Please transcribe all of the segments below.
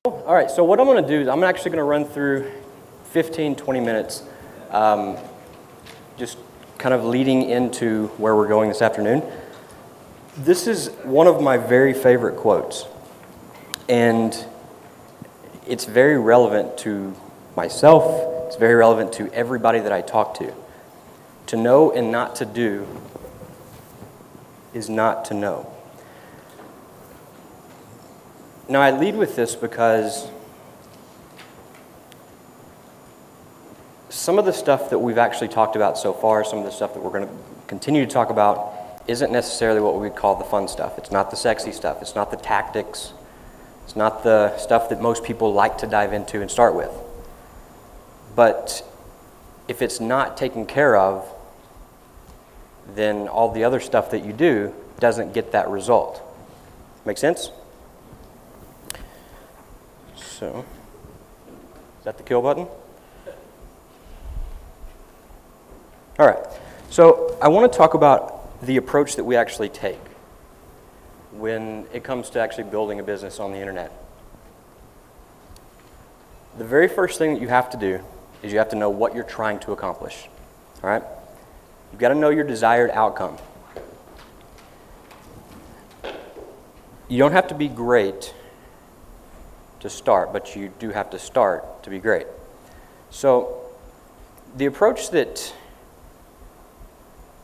All right, so what I'm going to do is I'm actually going to run through 15, 20 minutes, just kind of leading into where we're going this afternoon. This is one of my very favorite quotes, and it's very relevant to myself. It's very relevant to everybody that I talk to. To know and not to do is not to know. Now, I lead with this because some of the stuff that we've actually talked about so far, some of the stuff that we're going to continue to talk about, isn't necessarily what we would call the fun stuff. It's not the sexy stuff. It's not the tactics. It's not the stuff that most people like to dive into and start with. But if it's not taken care of, then all the other stuff that you do doesn't get that result. Make sense? So, is that the kill button? All right, so I want to talk about the approach that we actually take when it comes to actually building a business on the internet. The very first thing that you have to do is you have to know what you're trying to accomplish, all right? You've got to know your desired outcome. You don't have to be great to start, but you do have to start to be great. So the approach that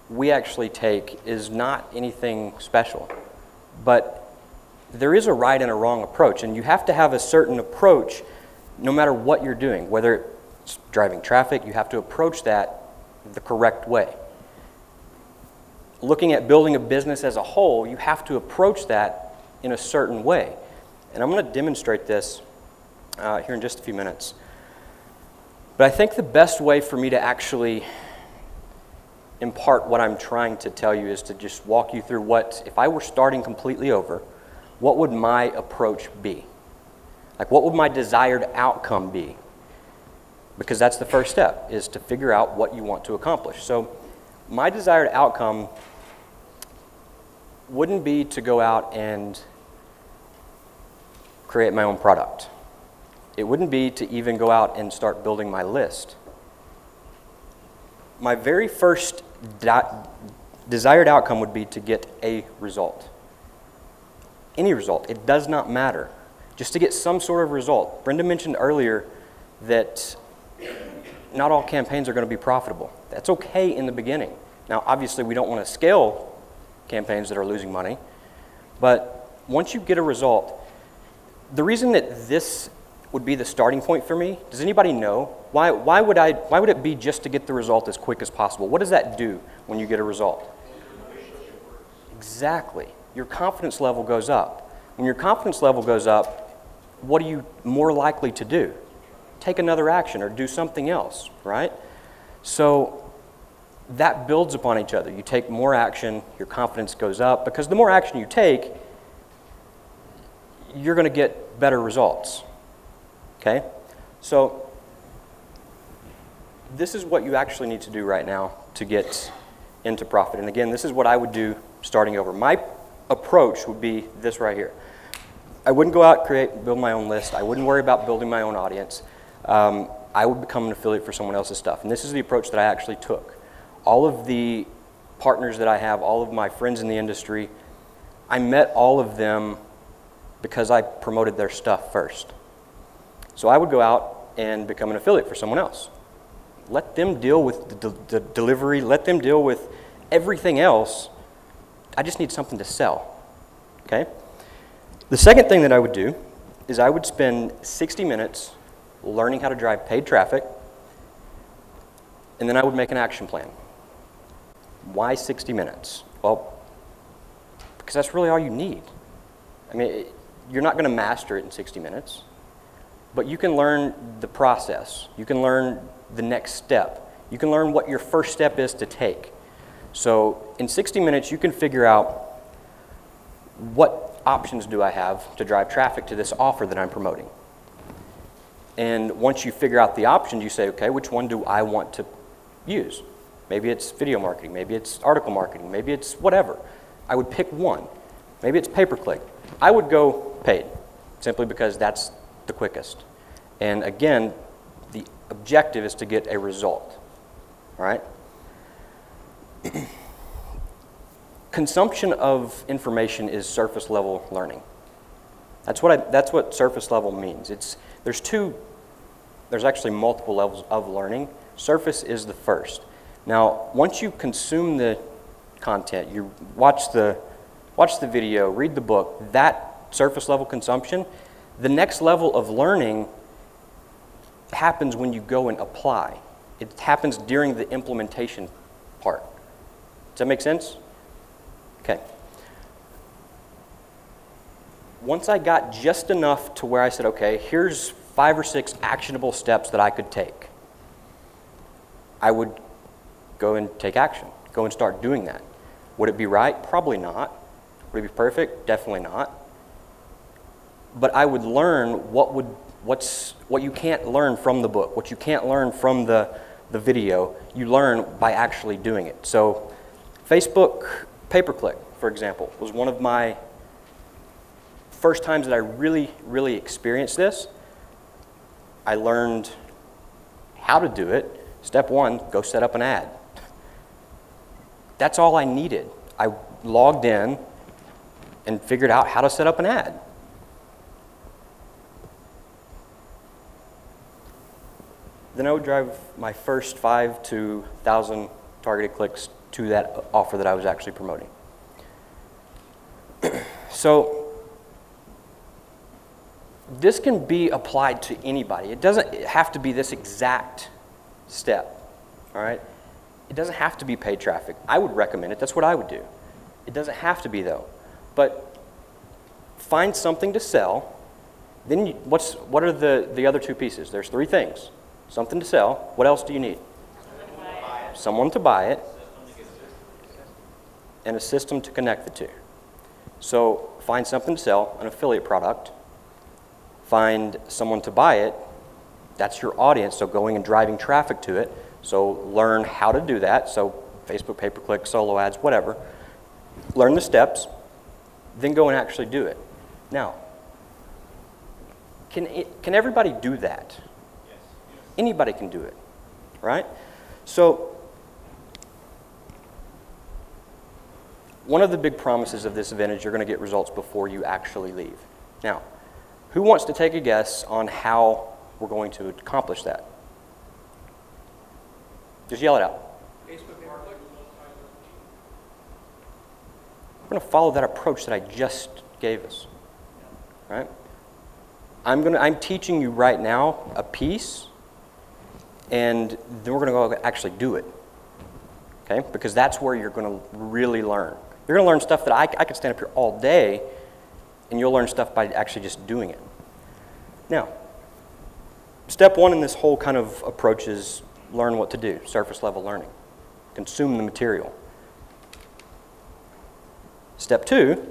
we actually take is not anything special, but there is a right and a wrong approach, and you have to have a certain approach no matter what you're doing. Whether it's driving traffic, you have to approach that the correct way. Looking at building a business as a whole, you have to approach that in a certain way. And I'm going to demonstrate this here in just a few minutes. But I think the best way for me to actually impart what I'm trying to tell you is to just walk you through what, if I were starting completely over, what would my approach be? Like, what would my desired outcome be? Because that's the first step, is to figure out what you want to accomplish. So my desired outcome wouldn't be to go out and create my own product. It wouldn't be to even go out and start building my list. My very first desired outcome would be to get a result. Any result. It does not matter. Just to get some sort of result. Brenda mentioned earlier that not all campaigns are going to be profitable. That's okay in the beginning. Now, obviously, we don't want to scale campaigns that are losing money, but once you get a result, the reason that this would be the starting point for me, does anybody know? Why would it be just to get the result as quick as possible? What does that do when you get a result? Exactly. Your confidence level goes up. When your confidence level goes up, what are you more likely to do? Take another action or do something else, right? So that builds upon each other. You take more action, your confidence goes up, because the more action you take, you're going to get better results. Okay? So this is what you actually need to do right now to get into profit. And again, this is what I would do starting over. My approach would be this right here. I wouldn't go out, build my own list. I wouldn't worry about building my own audience. I would become an affiliate for someone else's stuff. And this is the approach that I actually took. All of the partners that I have, all of my friends in the industry, I met all of them because I promoted their stuff first. So I would go out and become an affiliate for someone else. Let them deal with the delivery, let them deal with everything else. I just need something to sell, okay? The second thing that I would do is I would spend 60 minutes learning how to drive paid traffic, and then I would make an action plan. Why 60 minutes? Well, because that's really all you need. I mean, you're not going to master it in 60 minutes, but you can learn the process. You can learn the next step. You can learn what your first step is to take. So in 60 minutes, you can figure out what options do I have to drive traffic to this offer that I'm promoting. And once you figure out the options, you say, okay, which one do I want to use? Maybe it's video marketing, maybe it's article marketing, maybe it's whatever. I would pick one. Maybe it's pay-per-click. I would go paid, simply because that's the quickest. And again, the objective is to get a result, all right? Consumption of information is surface level learning. That's what surface level means. There's actually multiple levels of learning. Surface is the first. Now, once you consume the content, you watch the video, read the book, that surface level consumption, the next level of learning happens when you go and apply. It happens during the implementation part. Does that make sense? Okay. Once I got just enough to where I said, okay, here's 5 or 6 actionable steps that I could take, I would go and take action, go and start doing that. Would it be right? Probably not. Would it be perfect? Definitely not. But I would learn what you can't learn from the book, what you can't learn from the video, you learn by actually doing it. So Facebook pay-per-click, for example, was one of my first times that I really, really experienced this. I learned how to do it. Step 1, go set up an ad. That's all I needed. I logged in and figured out how to set up an ad. Then I would drive my first 5 to 1,000 targeted clicks to that offer that I was actually promoting. So this can be applied to anybody. It doesn't have to be this exact step, all right? It doesn't have to be paid traffic. I would recommend it. That's what I would do. It doesn't have to be, though. But find something to sell. Then what are the other 2 pieces? There's 3 things. Something to sell. What else do you need? Someone to buy it. And a system to connect the 2. So find something to sell, an affiliate product. Find someone to buy it. That's your audience, so going and driving traffic to it. So learn how to do that. So Facebook pay-per-click, solo ads, whatever. Learn the steps, then go and actually do it. Now, can everybody do that? Yes. Anybody can do it, right? So one of the big promises of this event is you're going to get results before you actually leave. Now, who wants to take a guess on how we're going to accomplish that? Just yell it out. We're going to follow that approach that I just gave us, right? I'm teaching you right now a piece, and then we're going to go actually do it, okay? Because that's where you're going to really learn. You're going to learn stuff that I could stand up here all day, and you'll learn stuff by actually just doing it. Now, step 1 in this whole kind of approach is learn what to do, surface level learning. Consume the material. Step 2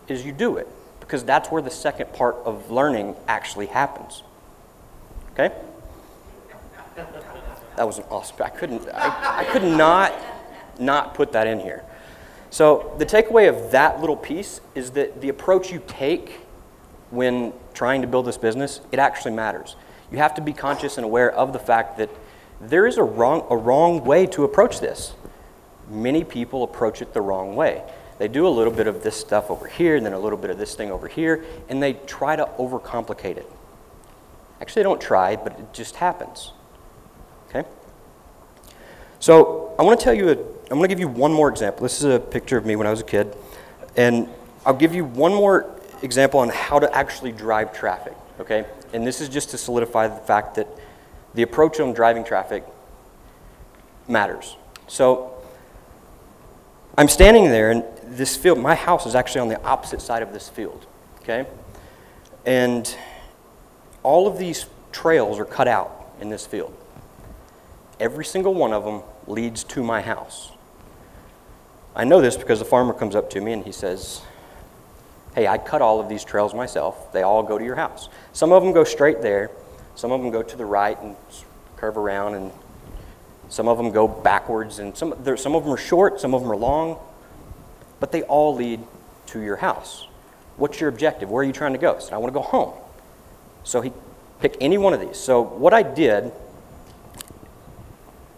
is you do it, because that's where the second part of learning actually happens. Okay? That was an awesome. I could not put that in here. So the takeaway of that little piece is that the approach you take when trying to build this business, it actually matters. You have to be conscious and aware of the fact that there is a wrong way to approach this. Many people approach it the wrong way. They do a little bit of this stuff over here, and then a little bit of this thing over here, and they try to overcomplicate it. Actually, they don't try, but it just happens. Okay? So I want to tell you, I'm going to give you one more example. This is a picture of me when I was a kid, and I'll give you one more example on how to actually drive traffic. Okay? And this is just to solidify the fact that the approach on driving traffic matters. So I'm standing there in this field. My house is actually on the opposite side of this field, okay? And all of these trails are cut out in this field. Every single one of them leads to my house. I know this because the farmer comes up to me and he says, hey, I cut all of these trails myself. They all go to your house. Some of them go straight there. Some of them go to the right and curve around, and some of them go backwards, and some of them are short, some of them are long, but they all lead to your house. what's your objective? Where are you trying to go? I said, I want to go home. So he picked any one of these. So what I did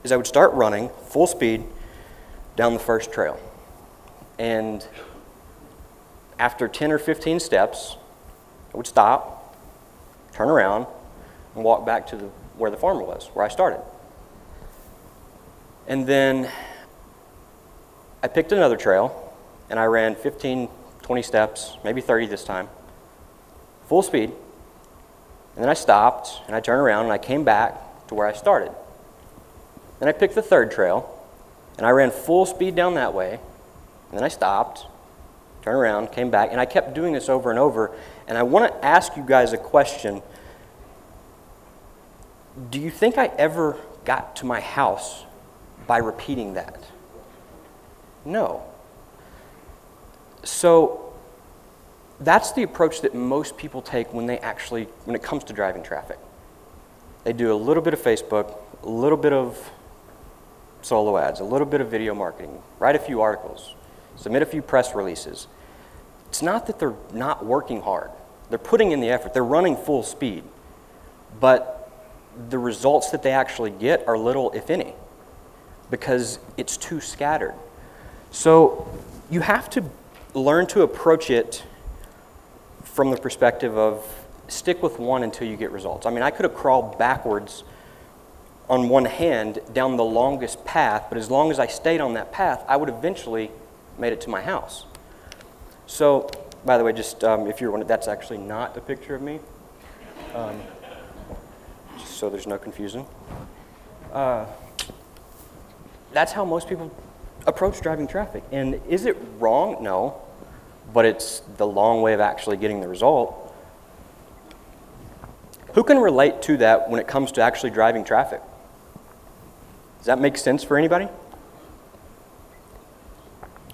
is I would start running full speed down the first trail. And after 10 or 15 steps, I would stop, turn around, and walk back to where the farmer was, where I started. And then I picked another trail, and I ran 15, 20 steps, maybe 30 this time, full speed. And then I stopped, and I turned around, and I came back to where I started. Then I picked the third trail, and I ran full speed down that way. And then I stopped, turned around, came back, and I kept doing this over and over. And I want to ask you guys a question. Do you think I ever got to my house by repeating that? No. So that's the approach that most people take when it comes to driving traffic. They do a little bit of Facebook, a little bit of solo ads, a little bit of video marketing, write a few articles, submit a few press releases. It's not that they're not working hard. They're putting in the effort. They're running full speed. But the results that they actually get are little, if any, because it's too scattered. So you have to learn to approach it from the perspective of stick with one until you get results. I mean, I could have crawled backwards on one hand down the longest path, but as long as I stayed on that path, I would eventually made it to my house. So, by the way, just if you're wondering, that's actually not a picture of me, just so there's no confusion. That's how most people approach driving traffic. And is it wrong? No, but it's the long way of actually getting the result. Who can relate to that when it comes to actually driving traffic? Does that make sense for anybody?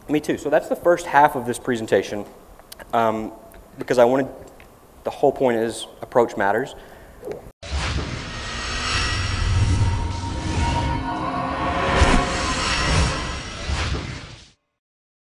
Me too. So that's the first half of this presentation, because the whole point is approach matters.